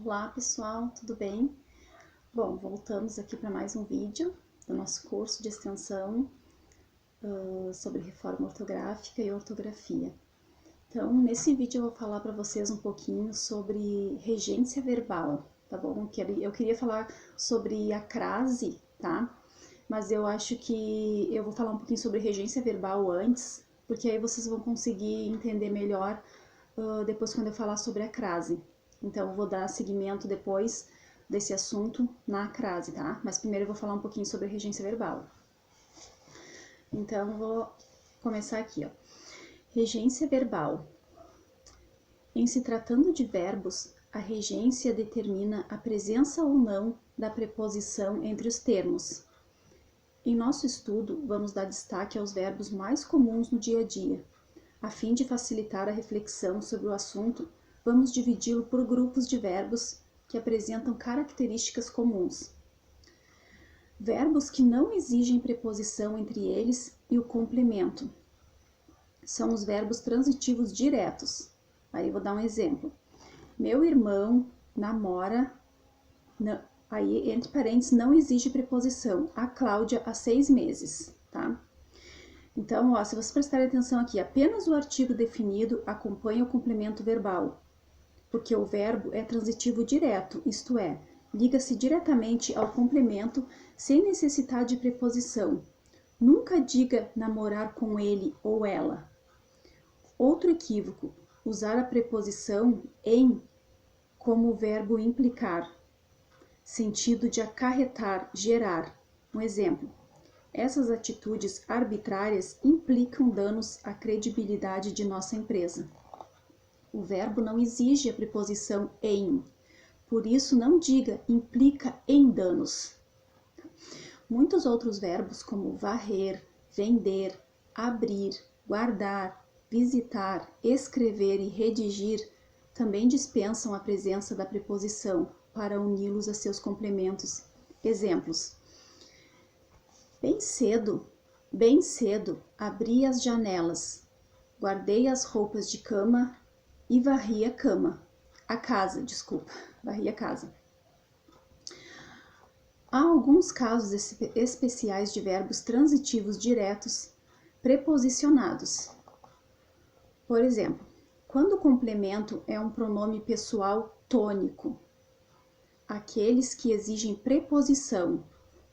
Olá pessoal, tudo bem? Bom, voltamos aqui para mais um vídeo do nosso curso de extensão sobre reforma ortográfica e ortografia. Então, nesse vídeo eu vou falar para vocês um pouquinho sobre regência verbal, tá bom? Eu queria falar sobre a crase, tá? Mas eu acho que eu vou falar um pouquinho sobre regência verbal antes, porque aí vocês vão conseguir entender melhor depois quando eu falar sobre a crase. Então, eu vou dar seguimento depois desse assunto na crase, tá? Mas primeiro eu vou falar um pouquinho sobre regência verbal. Então, eu vou começar aqui, ó. Regência verbal. Em se tratando de verbos, a regência determina a presença ou não da preposição entre os termos. Em nosso estudo, vamos dar destaque aos verbos mais comuns no dia a dia. A fim de facilitar a reflexão sobre o assunto, vamos dividi-lo por grupos de verbos que apresentam características comuns. Verbos que não exigem preposição entre eles e o complemento. São os verbos transitivos diretos. Aí eu vou dar um exemplo. Meu irmão namora, aí entre parênteses não exige preposição. A Cláudia há 6 meses, tá? Então, ó, se vocês prestarem atenção aqui, apenas o artigo definido acompanha o complemento verbal, porque o verbo é transitivo direto, isto é, liga-se diretamente ao complemento sem necessitar de preposição. Nunca diga namorar com ele ou ela. Outro equívoco, usar a preposição em como o verbo implicar, sentido de acarretar, gerar. Um exemplo. Essas atitudes arbitrárias implicam danos à credibilidade de nossa empresa. O verbo não exige a preposição em, por isso não diga implica em danos. Muitos outros verbos como varrer, vender, abrir, guardar, visitar, escrever e redigir também dispensam a presença da preposição para uni-los a seus complementos. Exemplos. Bem cedo, abri as janelas, guardei as roupas de cama e varri a cama. Varri a casa. Há alguns casos especiais de verbos transitivos diretos preposicionados. Por exemplo, quando o complemento é um pronome pessoal tônico, aqueles que exigem preposição.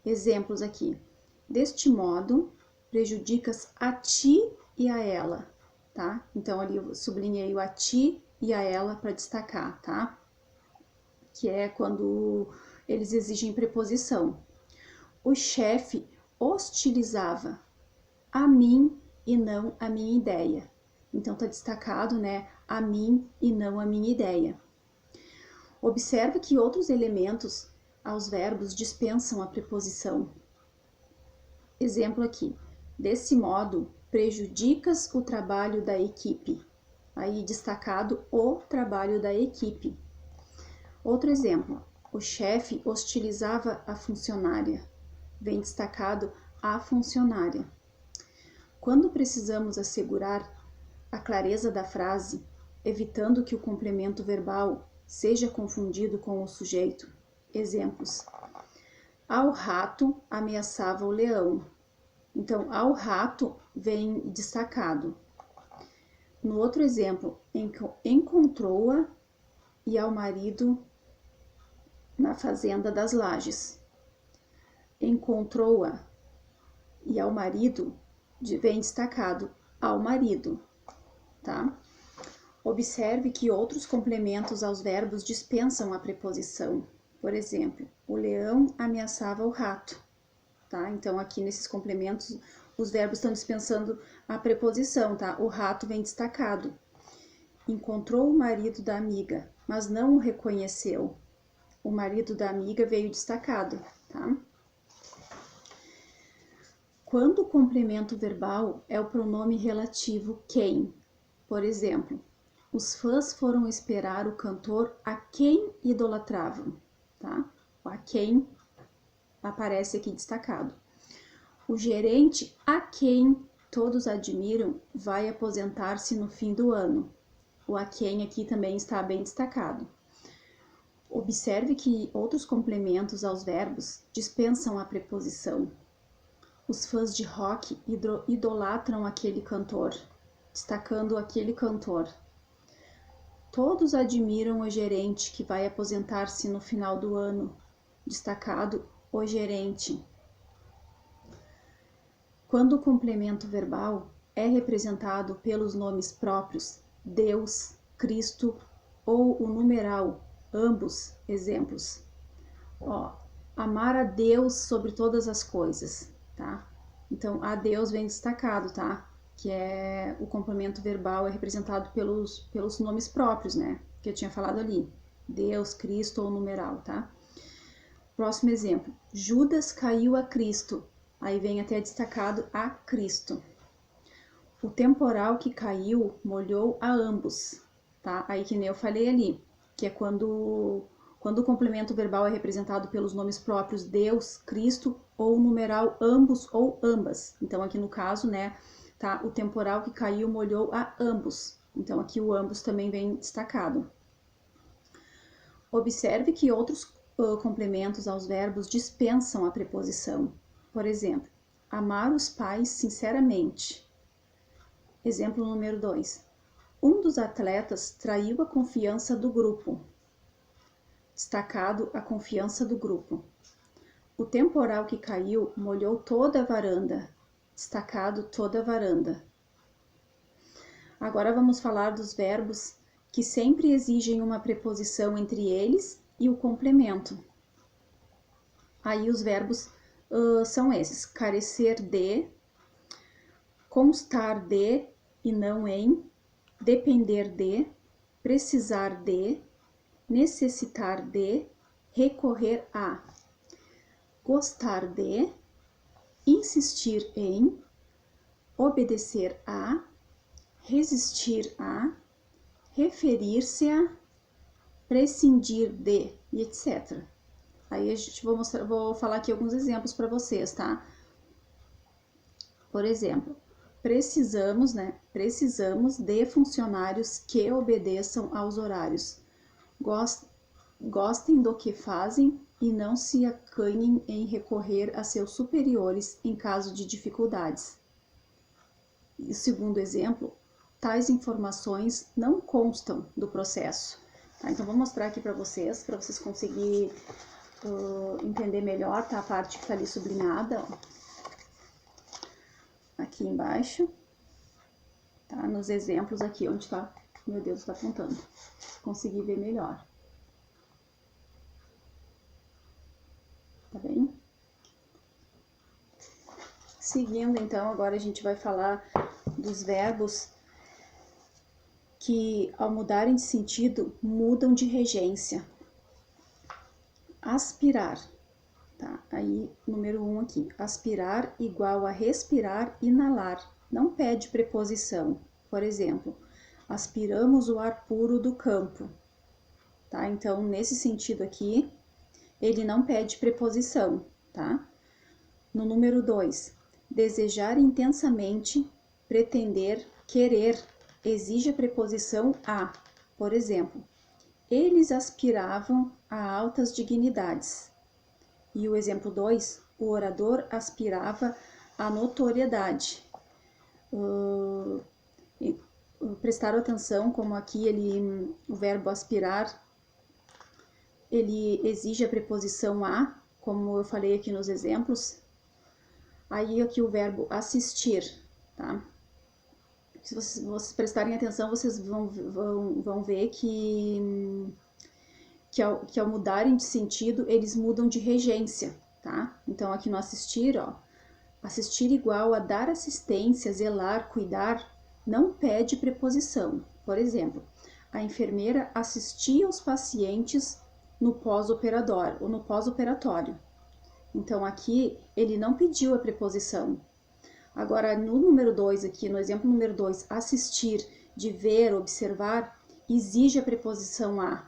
Exemplos aqui. Deste modo, prejudicas a ti e a ela, tá? Então, ali eu sublinhei o a ti e a ela para destacar, tá? Que é quando eles exigem preposição. O chefe hostilizava a mim e não a minha ideia. Então, tá destacado, né? A mim e não a minha ideia. Observe que outros elementos aos verbos dispensam a preposição. Exemplo aqui. Desse modo, prejudicas o trabalho da equipe. Aí destacado o trabalho da equipe. Outro exemplo. O chefe hostilizava a funcionária. Vem destacado a funcionária. Quando precisamos assegurar a clareza da frase, evitando que o complemento verbal seja confundido com o sujeito. Exemplos. Ao rato ameaçava o leão. Então, ao rato vem destacado. No outro exemplo, encontrou-a e ao marido na fazenda das Lajes. Encontrou-a e ao marido vem destacado ao marido, tá? Observe que outros complementos aos verbos dispensam a preposição. Por exemplo, o leão ameaçava o rato, tá? Então, aqui nesses complementos, os verbos estão dispensando a preposição, tá? O rato vem destacado. Encontrou o marido da amiga, mas não o reconheceu. O marido da amiga veio destacado, tá? Quando o complemento verbal é o pronome relativo quem, por exemplo, os fãs foram esperar o cantor a quem idolatravam, tá? O a quem aparece aqui destacado. O gerente a quem todos admiram vai aposentar-se no fim do ano. O a quem aqui também está bem destacado. Observe que outros complementos aos verbos dispensam a preposição. Os fãs de rock idolatram aquele cantor, destacando aquele cantor. Todos admiram o gerente que vai aposentar-se no final do ano, destacado o gerente. Quando o complemento verbal é representado pelos nomes próprios, Deus, Cristo ou o numeral, ambos exemplos. Amar a Deus sobre todas as coisas, tá? Então, a Deus vem destacado, tá? Que é o complemento verbal é representado pelos nomes próprios, né? Que eu tinha falado ali. Deus, Cristo ou numeral, tá? Próximo exemplo. Judas caiu a Cristo. Aí vem até destacado a Cristo. O temporal que caiu molhou a ambos, tá? Aí que nem eu falei ali, que é quando o complemento verbal é representado pelos nomes próprios Deus, Cristo ou o numeral ambos ou ambas. Então aqui no caso, né, tá? O temporal que caiu molhou a ambos. Então aqui o ambos também vem destacado. Observe que outros complementos aos verbos dispensam a preposição. Por exemplo, amar os pais sinceramente. Exemplo número 2. Um dos atletas traiu a confiança do grupo. Destacado a confiança do grupo. O temporal que caiu molhou toda a varanda. Destacado toda a varanda. Agora vamos falar dos verbos que sempre exigem uma preposição entre eles e o complemento. Aí os verbos são esses: carecer de, constar de e não em, depender de, precisar de, necessitar de, recorrer a, gostar de, insistir em, obedecer a, resistir a, referir-se a, prescindir de, e etc. Aí a gente vou falar aqui alguns exemplos para vocês, tá? Por exemplo, precisamos de funcionários que obedeçam aos horários. Gostem do que fazem e não se acanhem em recorrer a seus superiores em caso de dificuldades. E o segundo exemplo, tais informações não constam do processo. Tá? Então, vou mostrar aqui para vocês conseguirem entender melhor, tá? A parte que está ali sublinhada, ó. Aqui embaixo, tá? Nos exemplos aqui, onde tá, meu Deus, tá apontando. Consegui ver melhor. Tá bem? Seguindo, então, agora a gente vai falar dos verbos que, ao mudarem de sentido, mudam de regência. Aspirar, tá? Aí, número 1 aqui. Aspirar igual a respirar, inalar. Não pede preposição. Por exemplo, aspiramos o ar puro do campo, tá? Então, nesse sentido aqui, ele não pede preposição, tá? No número 2, desejar intensamente, pretender, querer, exige a preposição a. Por exemplo, eles aspiravam a altas dignidades. E o exemplo 2, o orador aspirava à notoriedade. Prestaram atenção como aqui o verbo aspirar, ele exige a preposição a, como eu falei aqui nos exemplos. Aí aqui o verbo assistir, tá? Se vocês prestarem atenção, vocês vão ver que ao mudarem de sentido, eles mudam de regência, tá? Então, aqui no assistir, ó, assistir igual a dar assistência, zelar, cuidar, não pede preposição. Por exemplo, a enfermeira assistia os pacientes no pós-operatório ou no pós-operatório. Então, aqui, ele não pediu a preposição. Agora, no número 2 aqui, no exemplo número 2, assistir, de ver, observar, exige a preposição a.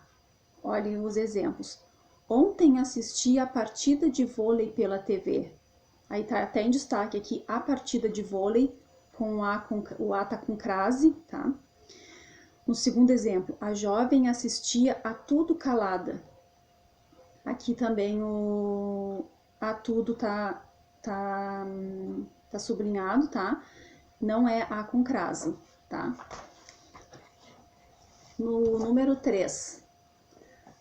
Olhem os exemplos. Ontem assisti a partida de vôlei pela TV. Aí tá até em destaque aqui a partida de vôlei, o A tá com crase, tá? No segundo exemplo, a jovem assistia a tudo calada. Aqui também a tudo tá sublinhado, tá? Não é a com crase, tá? No número 3,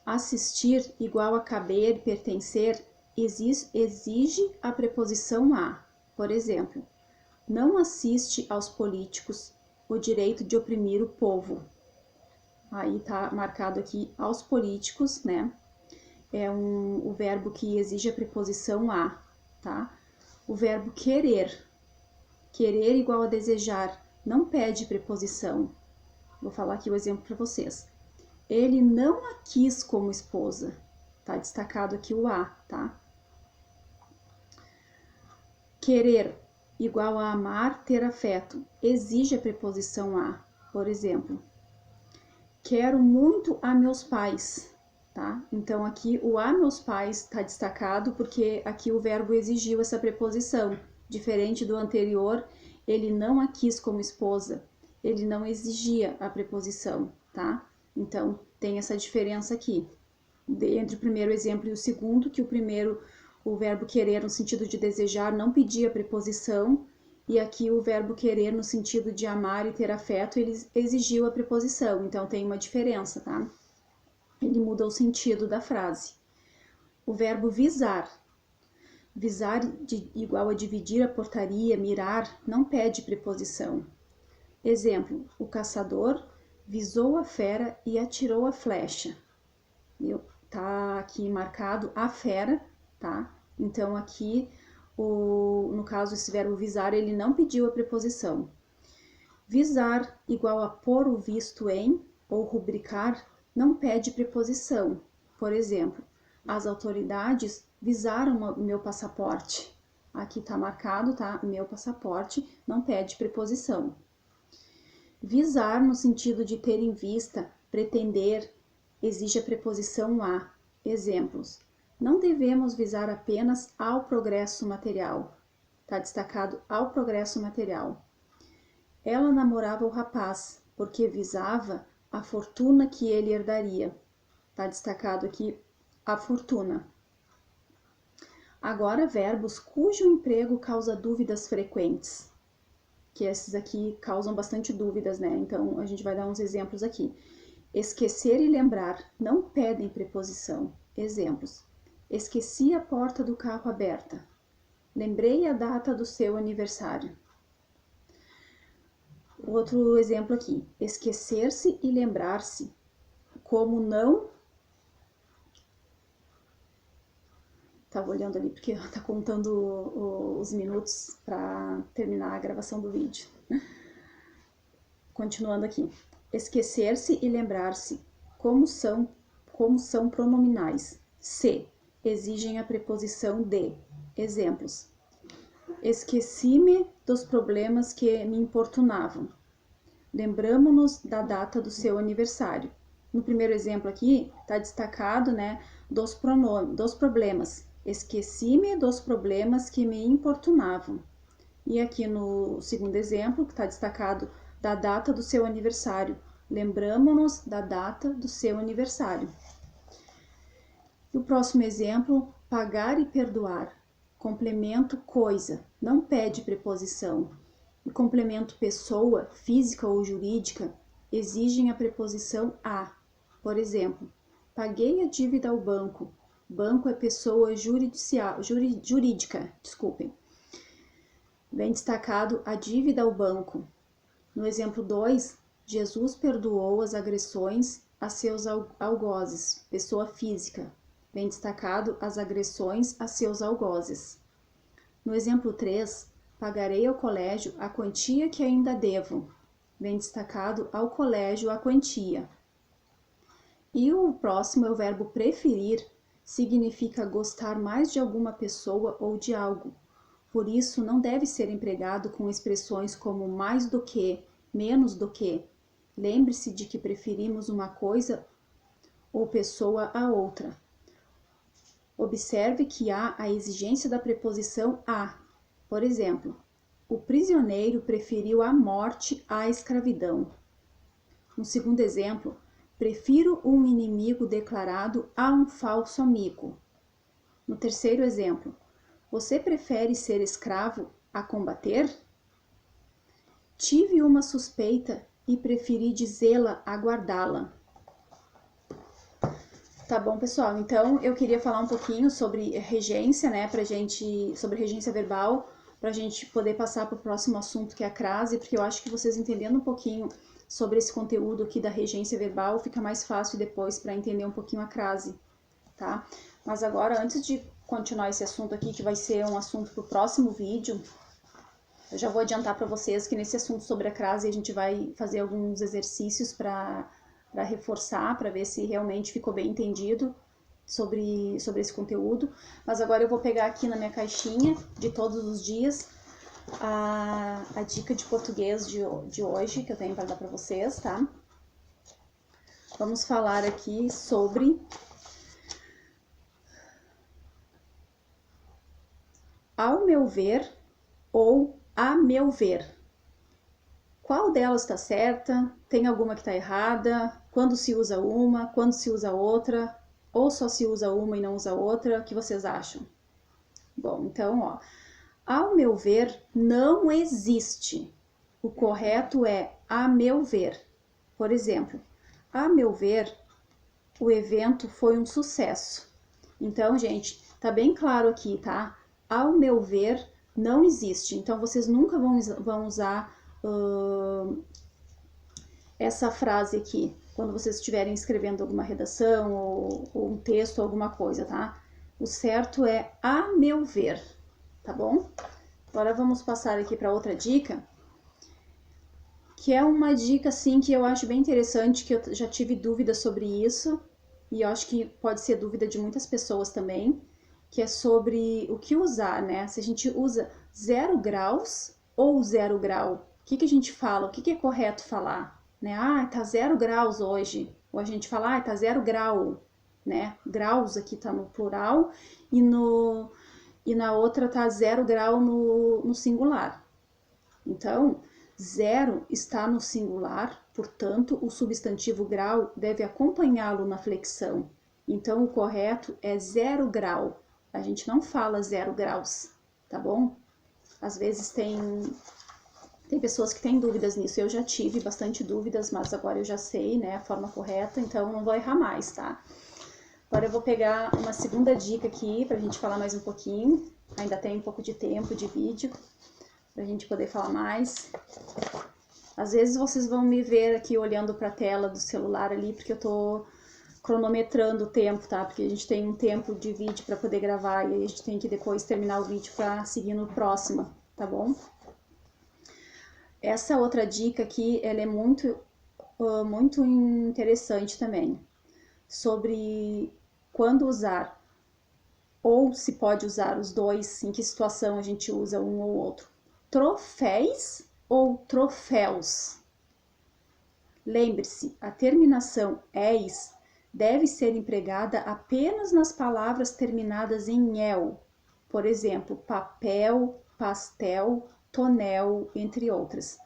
assistir igual a caber, pertencer, exige a preposição a. Por exemplo, não assiste aos políticos o direito de oprimir o povo. Aí tá marcado aqui aos políticos, né? É o verbo que exige a preposição a, tá? O verbo querer, querer igual a desejar, não pede preposição. Vou falar aqui o exemplo para vocês. Ele não a quis como esposa. Tá destacado aqui o a, tá? Querer igual a amar, ter afeto, exige a preposição a. Por exemplo, quero muito a meus pais, tá? Então aqui o a meus pais está destacado porque aqui o verbo exigiu essa preposição. Diferente do anterior, ele não a quis como esposa, ele não exigia a preposição, tá? Então tem essa diferença aqui entre o primeiro exemplo e o segundo, que o primeiro, o verbo querer no sentido de desejar não pedia preposição, e aqui o verbo querer no sentido de amar e ter afeto, ele exigiu a preposição, então tem uma diferença, tá? Ele muda o sentido da frase. O verbo visar. Visar igual a dividir a portaria, mirar, não pede preposição. Exemplo, o caçador visou a fera e atirou a flecha. Tá aqui marcado a fera, tá? Então aqui, no caso, esse verbo visar, ele não pediu a preposição. Visar igual a pôr o visto em ou rubricar não pede preposição. Por exemplo, as autoridades visaram o meu passaporte. Aqui tá marcado, tá? Meu passaporte não pede preposição. Visar no sentido de ter em vista, pretender, exige a preposição a. Exemplos. Não devemos visar apenas ao progresso material. Está destacado ao progresso material. Ela namorava o rapaz, porque visava a fortuna que ele herdaria. Está destacado aqui a fortuna. Agora, verbos cujo emprego causa dúvidas frequentes. Que esses aqui causam bastante dúvidas, né? Então, a gente vai dar uns exemplos aqui. Esquecer e lembrar não pedem preposição. Exemplos. Esqueci a porta do carro aberta. Lembrei a data do seu aniversário. Outro exemplo aqui. Esquecer-se e lembrar-se. Como não... Estava olhando ali porque está contando os minutos para terminar a gravação do vídeo. Continuando aqui. Esquecer-se e lembrar-se. Como são pronominais. Se exigem a preposição de. Exemplos. Esqueci-me dos problemas que me importunavam. Lembramo-nos da data do seu aniversário. No primeiro exemplo aqui, está destacado, né, dos problemas. Esqueci-me dos problemas que me importunavam. E aqui no segundo exemplo, que está destacado da data do seu aniversário. Lembramo-nos da data do seu aniversário. E o próximo exemplo, pagar e perdoar. Complemento coisa, não pede preposição. E complemento pessoa, física ou jurídica, exigem a preposição a. Por exemplo, paguei a dívida ao banco. Banco é pessoa jurídica, desculpem. Bem destacado a dívida ao banco. No exemplo 2, Jesus perdoou as agressões a seus algozes, pessoa física. Bem destacado as agressões a seus algozes. No exemplo 3, pagarei ao colégio a quantia que ainda devo. Bem destacado ao colégio a quantia. E o próximo é o verbo preferir, significa gostar mais de alguma pessoa ou de algo. Por isso, não deve ser empregado com expressões como mais do que, menos do que. Lembre-se de que preferimos uma coisa ou pessoa a outra. Observe que há a exigência da preposição a. Por exemplo, o prisioneiro preferiu a morte à escravidão. No segundo exemplo, Prefiro um inimigo declarado a um falso amigo. No terceiro exemplo, você prefere ser escravo a combater? Tive uma suspeita e preferi dizê-la a guardá-la. Tá bom, pessoal? Então, eu queria falar um pouquinho sobre regência, né, sobre regência verbal, pra gente poder passar pro próximo assunto, que é a crase, porque eu acho que vocês entendendo um pouquinho sobre esse conteúdo aqui da regência verbal, fica mais fácil depois para entender um pouquinho a crase, tá? Mas agora, antes de continuar esse assunto aqui, que vai ser um assunto pro próximo vídeo, eu já vou adiantar para vocês que nesse assunto sobre a crase a gente vai fazer alguns exercícios para reforçar, para ver se realmente ficou bem entendido sobre esse conteúdo. Mas agora eu vou pegar aqui na minha caixinha de todos os dias a dica de português de hoje que eu tenho para dar para vocês, tá? Vamos falar aqui sobre ao meu ver ou a meu ver. Qual delas está certa? Tem alguma que está errada? Quando se usa uma? Quando se usa outra? Ou só se usa uma e não usa outra? O que vocês acham? Bom, então, ó, ao meu ver, não existe. O correto é a meu ver. Por exemplo, a meu ver, o evento foi um sucesso. Então, gente, tá bem claro aqui, tá? Ao meu ver, não existe. Então, vocês nunca vão usar essa frase aqui, quando vocês estiverem escrevendo alguma redação ou um texto, alguma coisa, tá? O certo é a meu ver, tá bom? Agora vamos passar aqui para outra dica, que é uma dica, assim, que eu acho bem interessante, que eu já tive dúvida sobre isso, e eu acho que pode ser dúvida de muitas pessoas também, que é sobre o que usar, né? Se a gente usa 0 graus ou 0 grau, o que a gente fala? O que é correto falar? Né? Ah, tá 0 graus hoje. Ou a gente fala, ah, tá 0 grau, né? Graus aqui tá no plural e na outra tá 0 grau no singular. Então, 0 está no singular, portanto, o substantivo grau deve acompanhá-lo na flexão. Então, o correto é 0 grau. A gente não fala 0 graus, tá bom? Às vezes tem pessoas que têm dúvidas nisso. Eu já tive bastante dúvidas, mas agora eu já sei, né, a forma correta, então não vou errar mais, tá? Agora eu vou pegar uma segunda dica aqui pra gente falar mais um pouquinho. Ainda tem um pouco de tempo de vídeo pra gente poder falar mais. Às vezes vocês vão me ver aqui olhando pra tela do celular ali, porque eu tô cronometrando o tempo, tá? Porque a gente tem um tempo de vídeo para poder gravar e a gente tem que depois terminar o vídeo para seguir no próximo, tá bom? Essa outra dica aqui, ela é muito interessante também, sobre quando usar, ou se pode usar os dois, em que situação a gente usa um ou outro. Troféis ou troféus? Lembre-se, a terminação "-es" deve ser empregada apenas nas palavras terminadas em "el", por exemplo, papel, pastel, tonel, entre outras.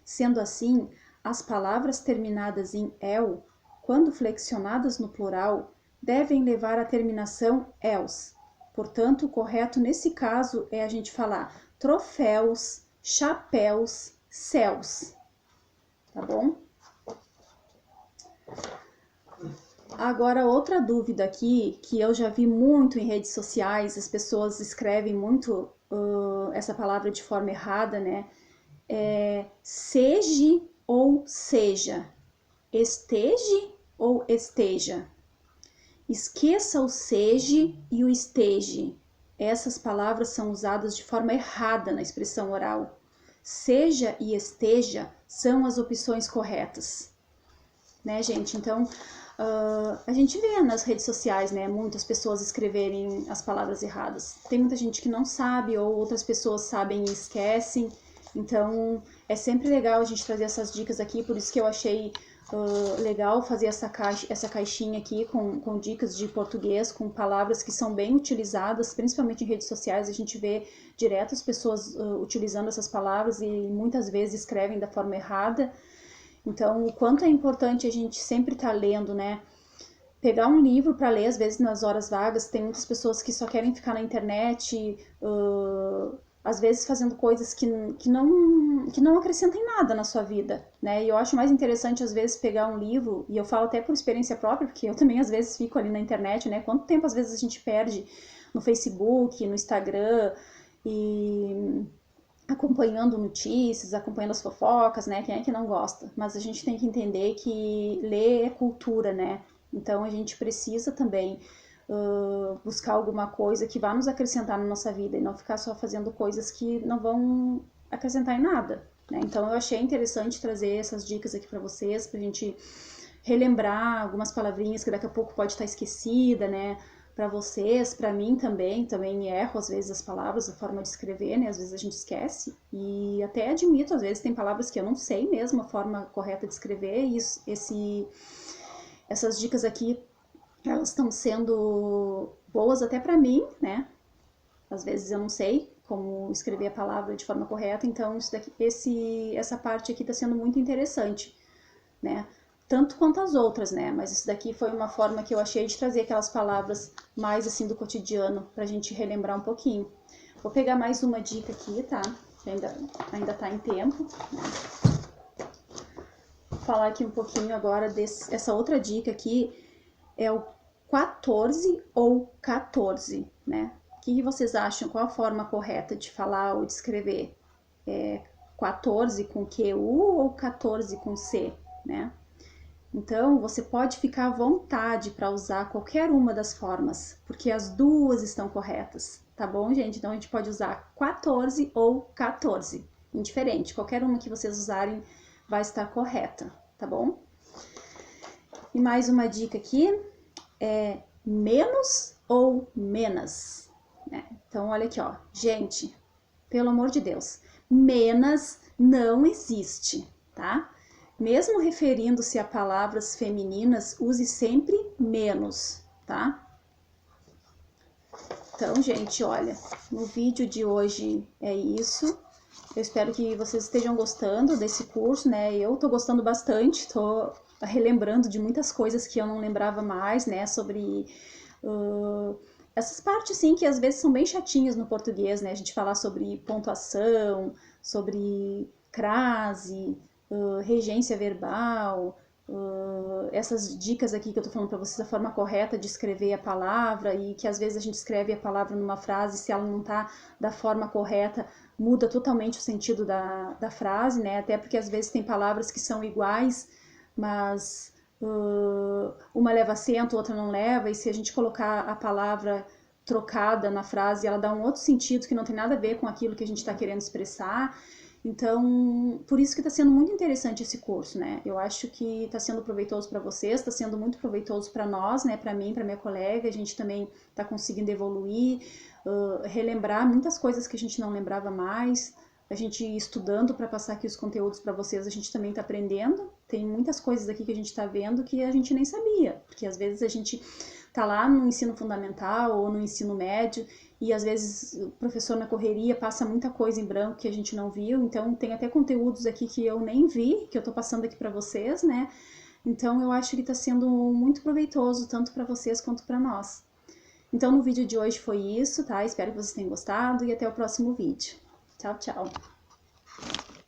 Sendo assim, as palavras terminadas em "el", quando flexionadas no plural, devem levar a terminação "els". Portanto, o correto nesse caso é a gente falar troféus, chapéus, céus. Tá bom? Agora, outra dúvida aqui, que eu já vi muito em redes sociais, as pessoas escrevem muito essa palavra de forma errada, né? É seja ou seja, esteja ou esteja. Esqueça o seja e o esteja. Essas palavras são usadas de forma errada na expressão oral. Seja e esteja são as opções corretas. Né, gente? Então, a gente vê nas redes sociais, né, muitas pessoas escreverem as palavras erradas. Tem muita gente que não sabe, ou outras pessoas sabem e esquecem. Então, é sempre legal a gente trazer essas dicas aqui, por isso que eu achei legal fazer essa caixinha aqui com dicas de português, com palavras que são bem utilizadas, principalmente em redes sociais. A gente vê direto as pessoas utilizando essas palavras e muitas vezes escrevem da forma errada. Então, o quanto é importante a gente sempre estar lendo, né? Pegar um livro para ler, às vezes nas horas vagas, tem muitas pessoas que só querem ficar na internet, às vezes fazendo coisas que não acrescentem nada na sua vida, né? E eu acho mais interessante, às vezes, pegar um livro, e eu falo até por experiência própria, porque eu também, às vezes, fico ali na internet, né? Quanto tempo, às vezes, a gente perde no Facebook, no Instagram, e acompanhando notícias, acompanhando as fofocas, né? Quem é que não gosta? Mas a gente tem que entender que ler é cultura, né? Então a gente precisa também buscar alguma coisa que vá nos acrescentar na nossa vida e não ficar só fazendo coisas que não vão acrescentar em nada, né? Então eu achei interessante trazer essas dicas aqui para vocês, pra gente relembrar algumas palavrinhas que daqui a pouco pode estar esquecida, né? Para vocês, para mim também erro às vezes as palavras, a forma de escrever, né? Às vezes a gente esquece e até admito, às vezes tem palavras que eu não sei mesmo a forma correta de escrever e essas dicas aqui, elas estão sendo boas até para mim, né? Às vezes eu não sei como escrever a palavra de forma correta, então essa parte aqui está sendo muito interessante, né? Tanto quanto as outras, né? Mas isso daqui foi uma forma que eu achei de trazer aquelas palavras mais assim do cotidiano pra gente relembrar um pouquinho. Vou pegar mais uma dica aqui, tá? Ainda tá em tempo, né? Vou falar aqui um pouquinho agora essa outra dica aqui, é o 14 ou 14, né? O que vocês acham? Qual a forma correta de falar ou de escrever? É 14 com QU ou 14 com C, né? Então, você pode ficar à vontade para usar qualquer uma das formas, porque as duas estão corretas, tá bom, gente? Então, a gente pode usar 14 ou 14, indiferente. Qualquer uma que vocês usarem vai estar correta, tá bom? E mais uma dica aqui, é menos ou menos, né? Então, olha aqui, ó. Gente, pelo amor de Deus, menos não existe, tá? Mesmo referindo-se a palavras femininas, use sempre menos, tá? Então, gente, olha, no vídeo de hoje é isso. Eu espero que vocês estejam gostando desse curso, né? Eu tô gostando bastante, tô relembrando de muitas coisas que eu não lembrava mais, né? Sobre essas partes, sim, que às vezes são bem chatinhas no português, né? A gente falar sobre pontuação, sobre crase, regência verbal, essas dicas aqui que eu tô falando para vocês, a forma correta de escrever a palavra e que às vezes a gente escreve a palavra numa frase, se ela não tá da forma correta, muda totalmente o sentido da frase, né? Até porque às vezes tem palavras que são iguais, mas uma leva acento, outra não leva, e se a gente colocar a palavra trocada na frase, ela dá um outro sentido que não tem nada a ver com aquilo que a gente está querendo expressar. Então, por isso que está sendo muito interessante esse curso, né? Eu acho que está sendo proveitoso para vocês, está sendo muito proveitoso para nós, né? Para mim, para minha colega, a gente também está conseguindo evoluir, relembrar muitas coisas que a gente não lembrava mais. A gente estudando para passar aqui os conteúdos para vocês, a gente também está aprendendo. Tem muitas coisas aqui que a gente está vendo que a gente nem sabia, porque às vezes a gente tá lá no ensino fundamental ou no ensino médio e às vezes o professor na correria passa muita coisa em branco que a gente não viu, então tem até conteúdos aqui que eu nem vi, que eu tô passando aqui para vocês, né? Então eu acho que está sendo muito proveitoso tanto para vocês quanto para nós. Então no vídeo de hoje foi isso, tá? Espero que vocês tenham gostado e até o próximo vídeo. Tchau, tchau!